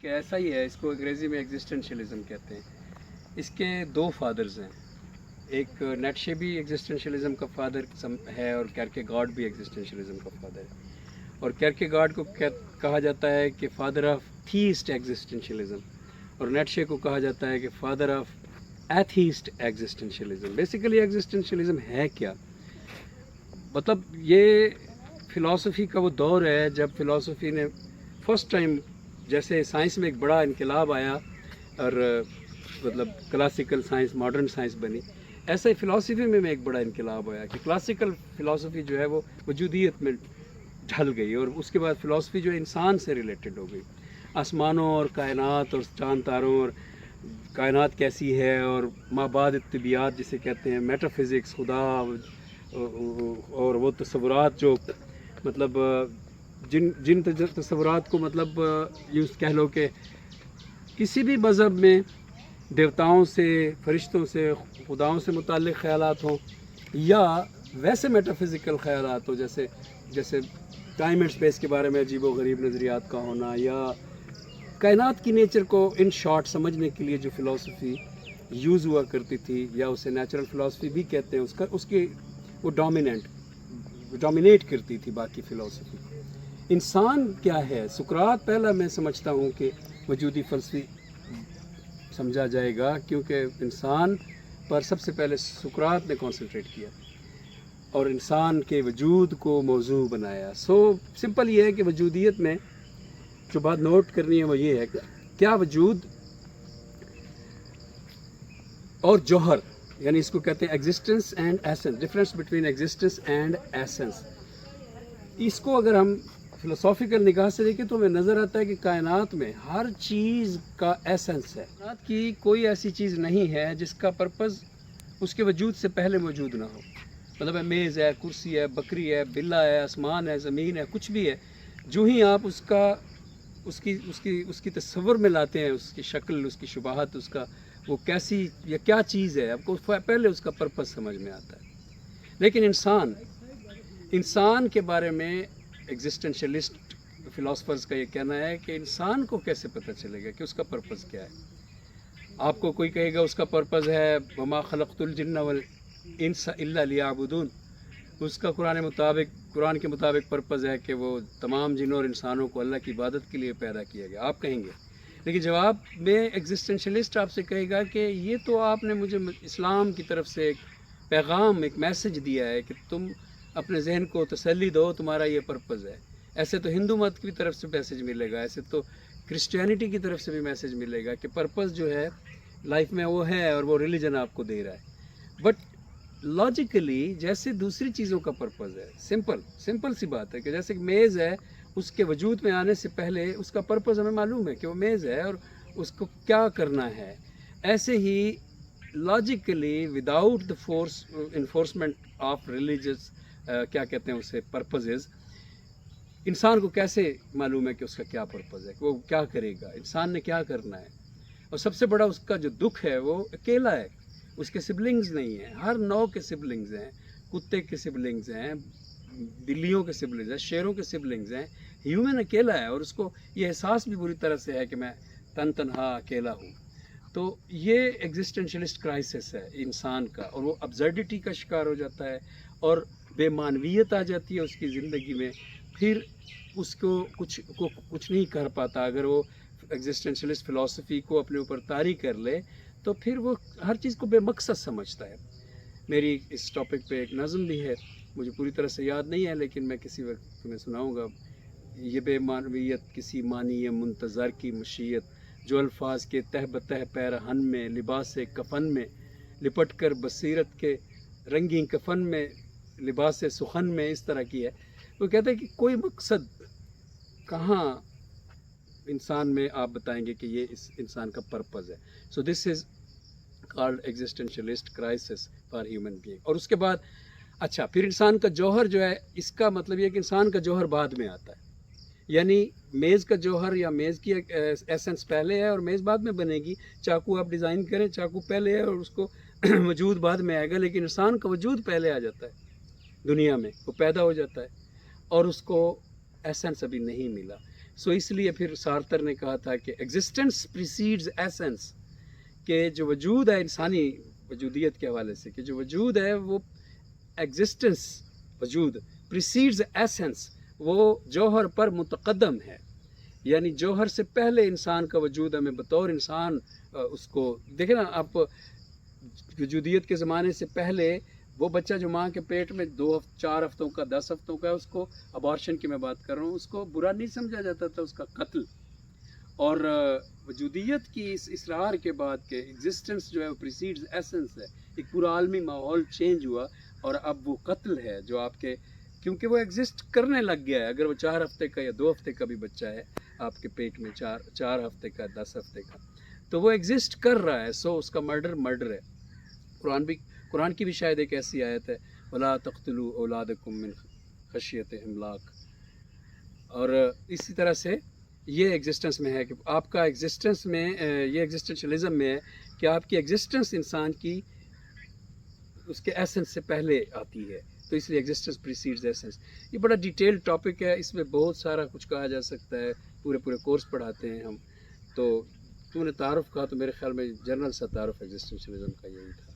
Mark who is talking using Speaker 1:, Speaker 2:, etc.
Speaker 1: एक ऐसा ही है, इसको अंग्रेज़ी में एग्जिस्टेंशियलिज्म कहते हैं। इसके दो फादर्स हैं, एक नेटशे भी एग्जिस्टेंशियलिज्म का फादर है और केरकेगार्ड भी एग्जिस्टेंशियलिज्म का फादर है। और केरकेगार्ड को कहा जाता है कि फादर ऑफ थीस्ट एग्जिस्टेंशियलिज्म, और नेटशे को कहा जाता है कि father of atheist existentialism. Basically existentialism है क्या? मतलब ये फ़िलासफ़ी का वो दौर है जब फ़िलासफ़ी ने फर्स्ट टाइम, जैसे साइंस में एक बड़ा इनकलाब आया और मतलब क्लासिकल साइंस मॉडर्न साइंस बनी, ऐसा ही फ़िलासफ़ी में एक बड़ा इनकलाब आया कि क्लासिकल फ़िलासफ़ी जो है वो वजूदियत में ढल गई, और उसके बाद फ़िलासफ़ी जो है इंसान से रिलेटेड हो गई। आसमानों और कायनात और चांद तारों और कायनात कैसी है, और माबाद तिबियात जिसे कहते हैं, मेटाफिज़िक्स, खुदा और वो तस्वुरात जो मतलब जिन जिन तस्वुरात को मतलब यूँ कह लो कि किसी भी मज़हब में देवताओं से, फरिश्तों से, खुदाओं से मुताल्लिक़ ख़यालात हों, या वैसे मेटाफिज़िकल ख़यालात हो जैसे जैसे टाइम एंड स्पेस के बारे में अजीब व गरीब नज़रियात का होना, या कायनात की नेचर को इन शॉर्ट समझने के लिए जो फ़िलासफ़ी यूज़ हुआ करती थी, या उसे नेचुरल फ़िलासफ़ी भी कहते हैं, उसकी वो डोमिनेट करती थी बाकी फ़िलासफ़ी। इंसान क्या है? सुकरात पहला मैं समझता हूँ कि वजूदी फ़लसफ़ी समझा जाएगा, क्योंकि इंसान पर सबसे पहले सुकरात ने कॉन्सेंट्रेट किया और इंसान के वजूद को मौजू बनाया। सो सिंपल ये है कि वजूदियत में जो बात नोट करनी है वो ये है कि क्या वजूद और जौहर, यानी इसको कहते हैं existence and essence, difference between existence and essence. इसको अगर हम फिलोसॉफिकल निगाह से देखें तो हमें नज़र आता है कि कायनात में हर चीज़ का एसेंस है। कायनात की कोई ऐसी चीज़ नहीं है जिसका पर्पज़ उसके वजूद से पहले मौजूद ना हो। मतलब है, मेज़ है, कुर्सी है, बकरी है, बिल्ला है, आसमान है, ज़मीन है, कुछ भी है, जो ही आप उसकी तस्वुर में लाते हैं, उसकी शक्ल, उसकी शुबाहत, उसका वो कैसी या क्या चीज़ है, आपको पहले उसका पर्पज़ समझ में आता है। लेकिन इंसान के बारे में एग्जिस्टेंशलिस्ट फ़िलासफ़र्स का ये कहना है कि इंसान को कैसे पता चलेगा कि उसका पर्पज़ क्या है। आपको कोई कहेगा उसका पर्पज़ है वमा खलक़तुल जिन्न वल इंसा इल्ला लियअबुदून, उसका कुरान के मुताबिक पर्पज़ है कि वो तमाम जिन्नों और इंसानों को अल्लाह की इबादत के लिए पैदा किया गया, आप कहेंगे। लेकिन जवाब में एग्जिस्टेंशलिस्ट आपसे कहेगा कि ये तो आपने मुझे इस्लाम की तरफ से एक पैगाम, एक मैसेज दिया है कि तुम अपने जहन को तसल्ली दो, तुम्हारा ये पर्पज़ है। ऐसे तो हिंदू मत की तरफ से मैसेज मिलेगा, ऐसे तो क्रिश्चियनिटी की तरफ से भी मैसेज मिलेगा कि पर्पज़ जो है लाइफ में वो है, और वो रिलीजन आपको दे रहा है। बट लॉजिकली जैसे दूसरी चीज़ों का पर्पज़ है, सिंपल सी बात है कि जैसे मेज़ है, उसके वजूद में आने से पहले उसका पर्पज़ हमें मालूम है कि वो मेज़ है और उसको क्या करना है। ऐसे ही logically without the force enforcement of religious क्या कहते हैं उसे, पर्पजेज़, इंसान को कैसे मालूम है कि उसका क्या पर्पज़ है, कि वो क्या करेगा, इंसान ने क्या करना है। और सबसे बड़ा उसका जो दुख है वो अकेला है, उसके सिबलिंग्स नहीं हैं। हर नौ के सिबलिंग्स हैं, कुत्ते के सिबलिंग्स हैं, बिल्लियों के सिबलिंग्स हैं, शेरों के सिबलिंग्स हैं। ह्यूमन अकेला है और उसको ये एहसास भी बुरी तरह से है कि मैं तनहा अकेला हूँ। तो ये एग्जिस्टेंशलिस्ट क्राइसिस है इंसान का, और वो अब्सर्डिटी का शिकार हो जाता है और बेमानवियत आ जाती है उसकी ज़िंदगी में। फिर उसको कुछ नहीं कर पाता। अगर वो एग्जिस्टेंशलिस्ट फ़िलासफ़ी को अपने ऊपर तारी कर ले तो फिर वो हर चीज़ को बेमकसद समझता है। मेरी इस टॉपिक पे एक नज़म भी है, मुझे पूरी तरह से याद नहीं है, लेकिन मैं किसी वक्त तुम्हें सुनाऊँगा। ये बेमानवियत किसी मानी मुंतज़र की मशीयत, जो अल्फाज के तह बतह पैरहन में, लिबास कफ़न में लिपट कर बसीरत के रंगीन कफ़न में, लिबास सुखन में, इस तरह की है। वो कहते हैं कि कोई मकसद कहाँ इंसान में आप बताएंगे कि ये इस इंसान का पर्पज़ है। So this is called existentialist crisis for human being. और उसके बाद अच्छा, फिर इंसान का जौहर जो है, इसका मतलब ये कि इंसान का जौहर बाद में आता है। यानी मेज़ का जौहर या मेज़ की एसेंस पहले है और मेज़ बाद में बनेगी। चाकू आप डिज़ाइन करें, चाकू पहले है और उसको वजूद बाद में आएगा, लेकिन इंसान का वजूद पहले आ जाता है दुनिया में, वो पैदा हो जाता है और उसको एसेंस अभी नहीं मिला। سو اس لیے پھر سارتر نے کہا تھا کہ ایگزسٹنس پریسیڈز ایسنس، کہ جو وجود ہے انسانی وجودیت کے حوالے سے، کہ جو وجود ہے وہ ایگزسٹنس وجود پریسیڈز ایسنس، وہ جوہر پر متقدم ہے، یعنی جوہر سے پہلے انسان کا وجود ہمیں بطور انسان اس کو دیکھیں نا آپ، وجودیت کے زمانے سے پہلے وہ بچہ جو ماں کے پیٹ میں 4 ہفتوں کا 10 ہفتوں کا ہے، اس کو ابارشن کی میں بات کر رہا ہوں، اس کو برا نہیں سمجھا جاتا تھا، اس کا قتل. اور وجودیت کی اس اصرار کے بعد کہ ایگزسٹنس جو ہے وہ پریسیڈز ایسنس ہے، ایک پورا عالمی ماحول چینج ہوا اور اب وہ قتل ہے جو آپ کے، کیونکہ وہ ایگزسٹ کرنے لگ گیا ہے. اگر وہ 4 ہفتے کا یا 2 ہفتے کا بھی بچہ ہے آپ کے پیٹ میں، 4 ہفتے کا 10 ہفتے کا، تو وہ ایگزسٹ کر رہا ہے. سو اس کا مرڈر ہے. قرآن کی بھی شاید ایک ایسی آیت ہے، وَلَا تَقْتُلُوا أَوْلَادَكُم مِّنْ خَشْيَةِ إِمْلَاقٍ. اور اسی طرح سے یہ ایگزسٹنس میں ہے کہ آپ کا ایگزسٹنس میں، یہ ایگزسٹنشلزم میں ہے کہ آپ کی ایگزسٹنس انسان کی اس کے ایسنس سے پہلے آتی ہے، تو اس لیے ایگزسٹنس پریسیڈز ایسنس. یہ بڑا ڈیٹیل ٹاپک ہے، اس میں بہت سارا کچھ کہا جا سکتا ہے، پورے کورس پڑھاتے ہیں ہم. تو تم نے تعارف کہا تو میرے خیال میں جنرل سا تعارف ایگزسٹنشلزم کا یہی تھا.